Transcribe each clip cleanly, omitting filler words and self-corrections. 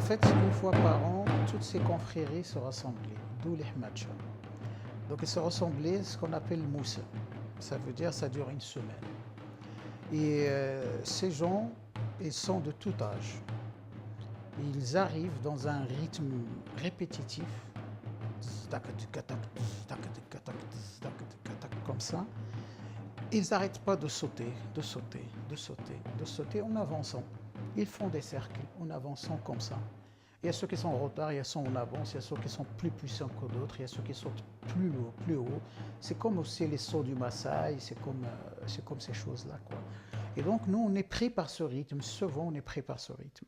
fait, une fois par an, toutes ces confréries se rassemblaient, d'où les Hmadja. Donc ils se rassemblaient, ce qu'on appelle Moussa. Ça veut dire ça dure une semaine. Et ces gens, ils sont de tout âge. Ils arrivent dans un rythme répétitif, comme ça. Ils n'arrêtent pas de sauter, de sauter, de sauter, de sauter en avançant. Ils font des cercles en avançant comme ça. Il y a ceux qui sont en retard, il y a ceux en avance, il y a ceux qui sont plus puissants que d'autres, il y a ceux qui sautent plus haut, plus haut. C'est comme aussi les sauts du Maasai, c'est comme ces choses-là, quoi. Et donc nous, on est pris par ce rythme, souvent on est pris par ce rythme.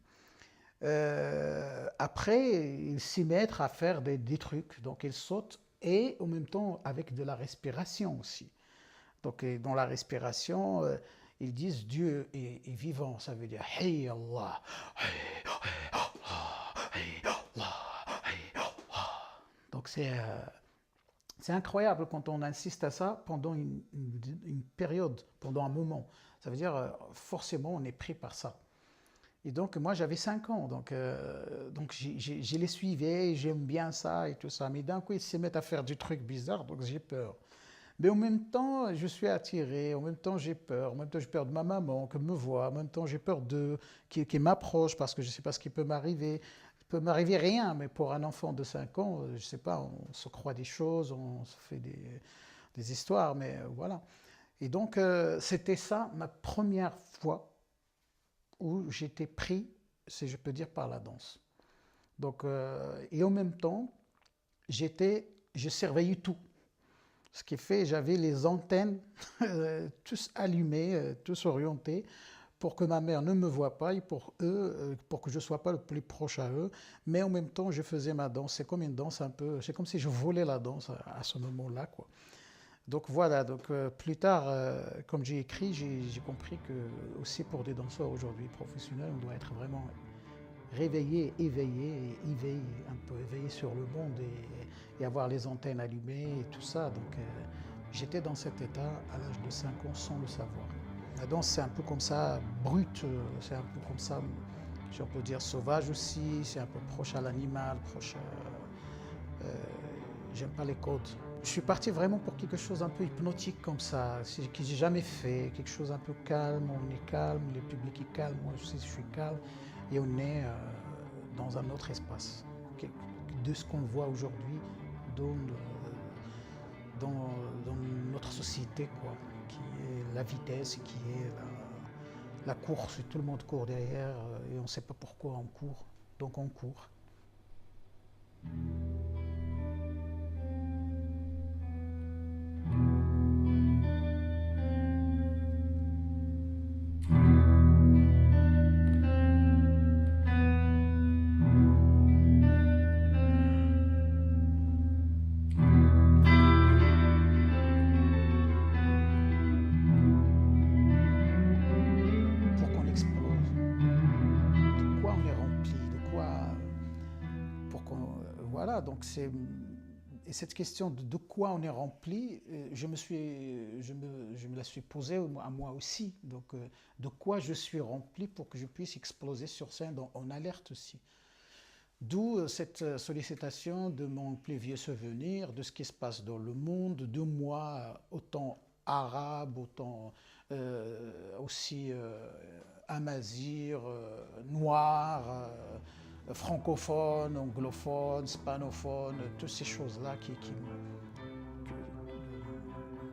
Après, ils s'y mettent à faire des trucs, donc ils sautent et en même temps avec de la respiration aussi. Donc dans la respiration, ils disent Dieu est vivant, ça veut dire Hey Allah, Hey Allah, Hey Allah, Hey Allah. Donc c'est incroyable quand on insiste à ça pendant une période, pendant un moment. Ça veut dire forcément on est pris par ça. Et donc moi j'avais 5 ans, donc je les suivais, j'aime bien ça et tout ça. Mais d'un coup ils se mettent à faire du truc bizarre, donc j'ai peur. Mais en même temps, je suis attiré, en même temps j'ai peur, en même temps j'ai peur de ma maman qui me voit, en même temps j'ai peur d'eux qui m'approche parce que je ne sais pas ce qui peut m'arriver. Il peut m'arriver rien, mais pour un enfant de 5 ans, je ne sais pas, on se croit des choses, on se fait des histoires, mais voilà. Et donc c'était ça ma première fois où j'étais pris, si je peux dire, par la danse. Donc, et en même temps, je surveillais tout. Ce qui fait, j'avais les antennes tous allumées, tous orientées, pour que ma mère ne me voie pas et pour eux, pour que je ne sois pas le plus proche à eux. Mais en même temps, je faisais ma danse. C'est comme une danse un peu, c'est comme si je volais la danse à ce moment-là, quoi. Donc voilà, donc plus tard, comme j'ai écrit, j'ai compris que aussi pour des danseurs aujourd'hui professionnels, on doit être vraiment réveillé, éveillé, un peu éveillé sur le monde et avoir les antennes allumées et tout ça. Donc j'étais dans cet état à l'âge de 5 ans sans le savoir. La danse, c'est un peu comme ça, brute, c'est un peu comme ça, si on peut dire sauvage aussi, c'est un peu proche à l'animal, proche à... j'aime pas les codes. Je suis parti vraiment pour quelque chose un peu hypnotique comme ça, que j'ai jamais fait, quelque chose un peu calme, on est calme, le public est calme, moi aussi je suis calme, et on est dans un autre espace, de ce qu'on voit aujourd'hui dans, dans notre société, quoi, qui est la vitesse, qui est la course, tout le monde court derrière, et on ne sait pas pourquoi on court, donc on court. Pour qu'on explose, de quoi on est rempli, de quoi, pour qu'on, voilà, donc c'est, et cette question de quoi on est rempli, je me la suis posée à moi aussi, donc de quoi je suis rempli pour que je puisse exploser sur scène en alerte aussi. D'où cette sollicitation de mon plus vieux souvenir, de ce qui se passe dans le monde, de moi, autant arabe, autant aussi amazir, noir, francophone, anglophone, hispanophone, toutes ces choses-là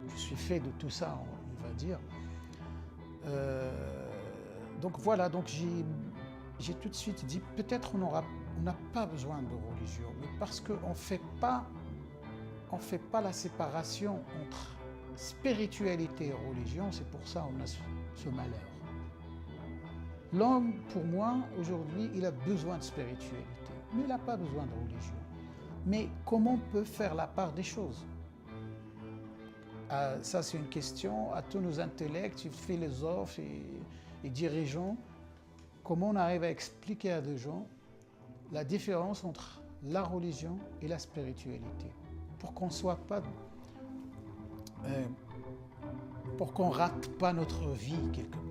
je suis fait de tout ça, on va dire. Donc voilà, donc j'ai tout de suite dit, peut-être on n'a pas besoin de religion, mais parce qu'on ne fait pas la séparation entre spiritualité et religion, c'est pour ça qu'on a ce malheur. L'homme, pour moi, aujourd'hui, il a besoin de spiritualité, mais il n'a pas besoin de religion. Mais comment on peut faire la part des choses? Ça, c'est une question à tous nos intellects, philosophes et dirigeants. Comment on arrive à expliquer à des gens la différence entre la religion et la spiritualité, pour qu'on soit pas, pour qu'on rate pas notre vie quelque part.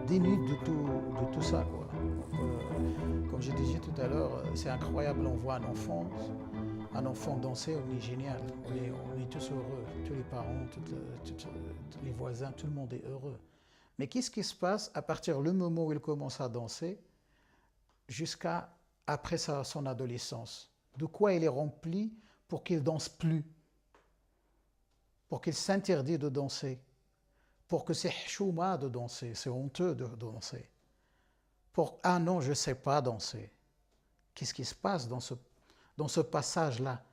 dénude de tout ça, quoi. Donc, comme j'ai dit tout à l'heure, c'est incroyable, on voit un enfant danser, on est génial, on est tous heureux, tous les parents, tous les voisins, tout le monde est heureux. Mais qu'est-ce qui se passe à partir du moment où il commence à danser jusqu'à après son adolescence? De quoi il est rempli pour qu'il ne danse plus, pour qu'il s'interdit de danser, pour que c'est chouma de danser, c'est honteux de danser. Ah non, je ne sais pas danser. Qu'est-ce qui se passe dans ce passage-là?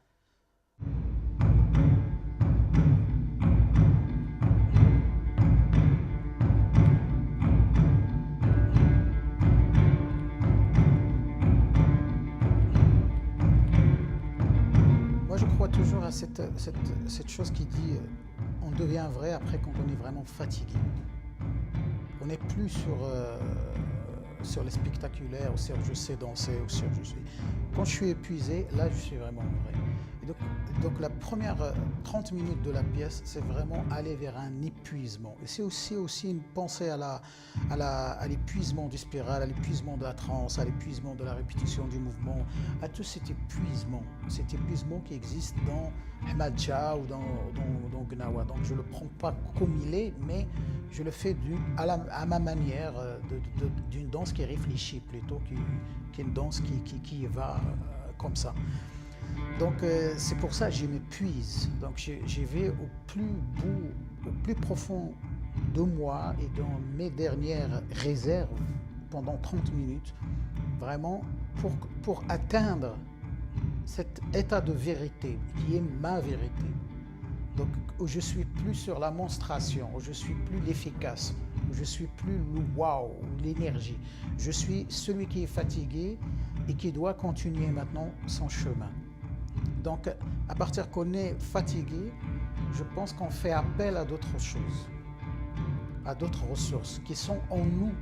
Moi, je crois toujours à cette chose qui dit on devient vrai après quand on est vraiment fatigué. On n'est plus sur les spectaculaires, ou sur je sais danser, ou sur je suis. Quand je suis épuisé, là, je suis vraiment vrai. Et donc la première 30 minutes de la pièce, c'est vraiment aller vers un épuisement. Et c'est aussi une pensée à l'épuisement du spiral, à l'épuisement de la transe, à l'épuisement de la répétition du mouvement, à tout cet épuisement qui existe dans Ahmadja ou dans Gnawa. Donc je ne le prends pas comme il est, mais je le fais à ma manière, d'une danse qui réfléchit plutôt qu'une danse qui va comme ça. Donc c'est pour ça que je m'épuise. Donc je vais au plus profond de moi et dans mes dernières réserves pendant 30 minutes, vraiment pour atteindre cet état de vérité qui est ma vérité. Donc où je suis plus sur la monstration, où je suis plus l'efficace, où je suis plus le wow, l'énergie. Je suis celui qui est fatigué et qui doit continuer maintenant son chemin. Donc, à partir qu'on est fatigué, je pense qu'on fait appel à d'autres choses, à d'autres ressources qui sont en nous,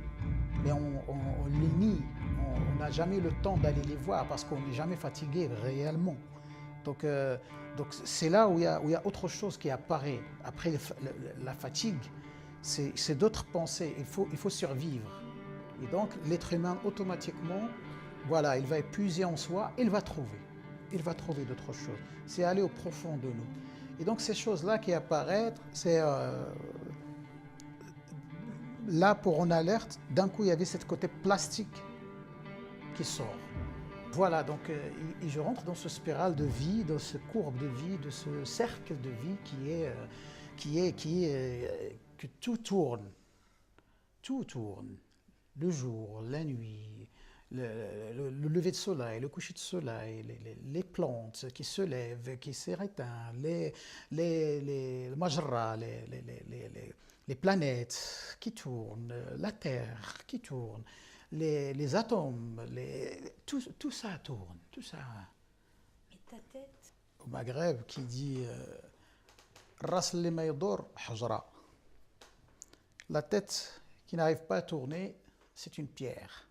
mais on les nie. On n'a jamais le temps d'aller les voir parce qu'on n'est jamais fatigué réellement. Donc c'est là où il y a autre chose qui apparaît. Après la fatigue, c'est d'autres pensées. Il faut survivre. Et donc, l'être humain, automatiquement, voilà, il va épuiser en soi, il va trouver d'autres choses. C'est aller au profond de nous. Et donc ces choses-là qui apparaissent, c'est là pour en alerte, d'un coup il y avait ce côté plastique qui sort. Voilà, donc je rentre dans ce spirale de vie, dans ce courbe de vie, de ce cercle de vie que tout tourne. Tout tourne. Le jour, la nuit, le lever de soleil, le coucher de soleil, les plantes qui se lèvent, qui s'éteignent, les majras, les planètes qui tournent, la Terre qui tourne, les atomes, tout ça tourne, tout ça. Et ta tête? Au Maghreb qui dit Ras li ma yadur hajra. La tête qui n'arrive pas à tourner, c'est une pierre.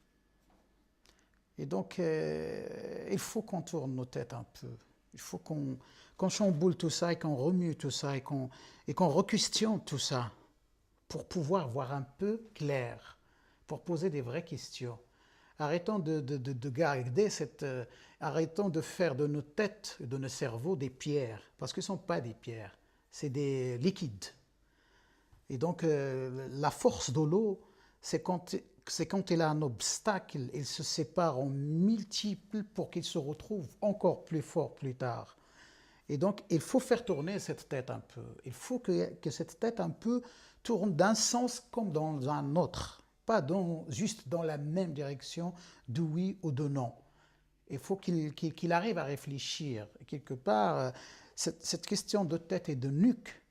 Et donc, il faut qu'on tourne nos têtes un peu. Il faut qu'on chamboule tout ça et qu'on remue tout ça et qu'on requestionne tout ça pour pouvoir voir un peu clair, pour poser des vraies questions. Arrêtons de garder arrêtons de faire de nos têtes, de nos cerveaux des pierres, parce que ce ne sont pas des pierres, c'est des liquides. Et donc, la force de l'eau, c'est quand il a un obstacle, il se sépare en multiples pour qu'il se retrouve encore plus fort plus tard. Et donc, il faut faire tourner cette tête un peu. Il faut que cette tête un peu tourne d'un sens comme dans un autre, pas juste dans la même direction de oui ou de non. Il faut qu'il arrive à réfléchir. Et quelque part, cette question de tête et de nuque,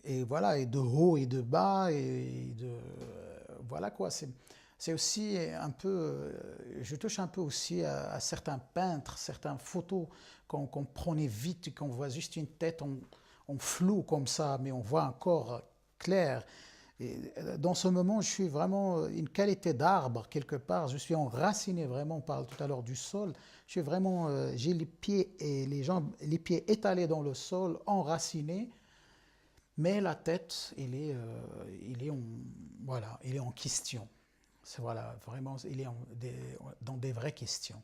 et voilà, et de haut et de bas, voilà quoi, c'est aussi un peu, je touche un peu aussi à certains peintres, certaines photos qu'on prenait vite et qu'on voit juste une tête en flou comme ça, mais on voit un corps clair. Et dans ce moment, je suis vraiment une qualité d'arbre quelque part, je suis enraciné vraiment, on parle tout à l'heure du sol, je suis vraiment, j'ai les pieds et les jambes, les pieds étalés dans le sol, enracinés. Mais la tête, voilà, il est en question. Voilà, vraiment, il est dans des vraies questions.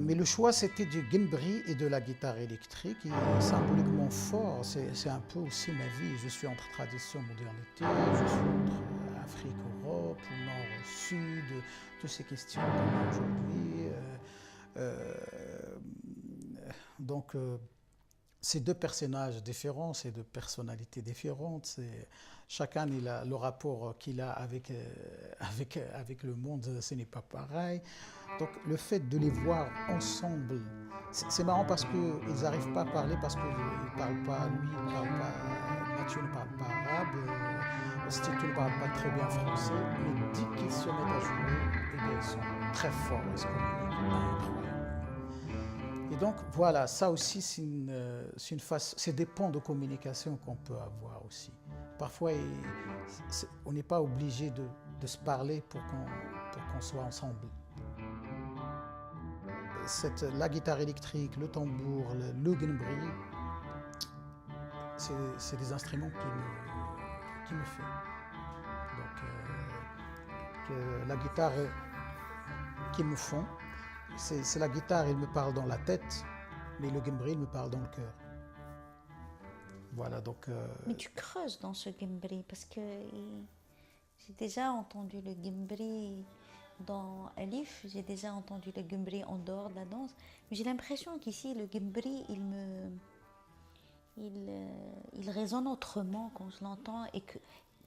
Mais le choix, c'était du gimbri et de la guitare électrique. Et symboliquement fort, c'est un peu aussi ma vie. Je suis entre tradition et modernité, je suis entre Afrique, Europe, Nord, Sud, toutes ces questions qu'on a aujourd'hui. Donc, ces deux personnages différents, ces deux personnalités différentes, chacun il a le rapport qu'il a avec le monde, ce n'est pas pareil. Donc le fait de les voir ensemble, c'est marrant parce qu'ils n'arrivent pas à parler parce qu'il ne parle pas, lui, il ne parle pas, Mathieu ne parle pas arabe, Stitu ne parle pas très bien français, mais dès qu'ils se mettent à jouer, eh bien, ils sont très forts, ils se communiquent incroyablement. Et donc voilà, ça aussi c'est des ponts de communication qu'on peut avoir aussi. Parfois, on n'est pas obligé de se parler pour qu'on soit ensemble. La guitare électrique, le tambour, le gimbri, c'est des instruments qui me fait. Donc, la guitare qui me font, c'est la guitare, il me parle dans la tête, mais le gimbri, il me parle dans le cœur. Voilà, donc... Mais tu creuses dans ce gimbri parce que j'ai déjà entendu le gimbri dans Alif, j'ai déjà entendu le gimbri en dehors de la danse, mais j'ai l'impression qu'ici le gimbri il résonne autrement quand je l'entends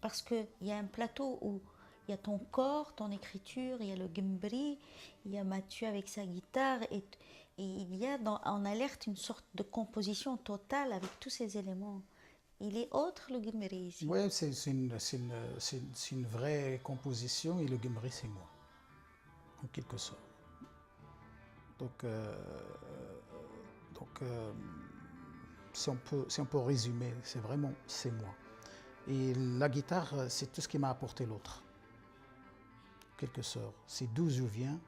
parce qu'il y a un plateau où il y a ton corps, ton écriture, il y a le gimbri, il y a Mathieu avec sa guitare et il y a en alerte une sorte de composition totale avec tous ces éléments. Il est autre le gimbri ici. Oui, c'est une vraie composition et le gimbri c'est moi, en quelque sorte. Donc, si on peut résumer, c'est moi. Et la guitare, c'est tout ce qui m'a apporté l'autre, en quelque sorte. C'est d'où je viens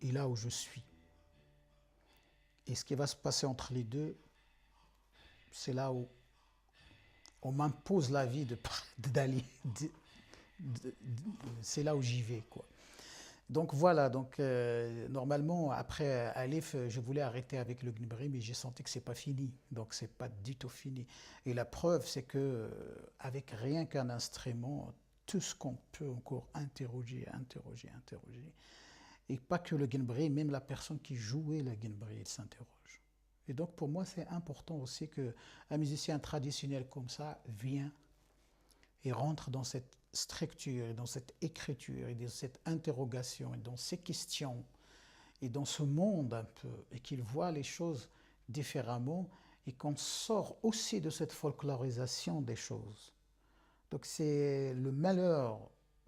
et là où je suis. Et ce qui va se passer entre les deux, c'est là où on m'impose la vie d'aller. C'est là où j'y vais, quoi. Donc voilà, normalement, après Aleph, je voulais arrêter avec le gimbri, mais j'ai senti que c'est pas fini. Donc c'est pas du tout fini. Et la preuve, c'est que avec rien qu'un instrument, tout ce qu'on peut encore interroger. Et pas que le gimbri, même la personne qui jouait le gimbri, il s'interroge. Et donc pour moi, c'est important aussi qu'un musicien traditionnel comme ça vienne et rentre dans cette structure, et dans cette écriture, et dans cette interrogation, et dans ces questions, et dans ce monde un peu, et qu'il voit les choses différemment, et qu'on sort aussi de cette folklorisation des choses. Donc c'est le malheur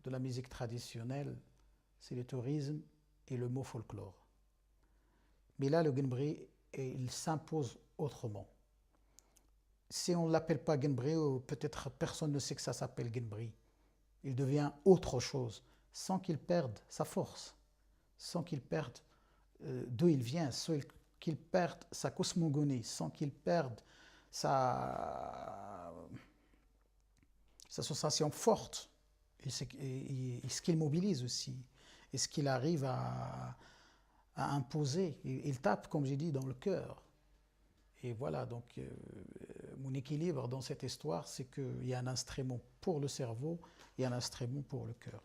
de la musique traditionnelle, c'est le tourisme et le mot folklore. Mais là, le gimbri, il s'impose autrement. Si on ne l'appelle pas gimbri, ou peut-être personne ne sait que ça s'appelle gimbri. Il devient autre chose, sans qu'il perde sa force, sans qu'il perde d'où il vient, sans qu'il perde sa cosmogonie, sans qu'il perde sa sensation forte, et ce qu'il mobilise aussi, et ce qu'il arrive à imposer. Il tape, comme j'ai dit, dans le cœur. Et voilà, donc mon équilibre dans cette histoire, c'est qu'il y a un instrument pour le cerveau et un instrument pour le cœur.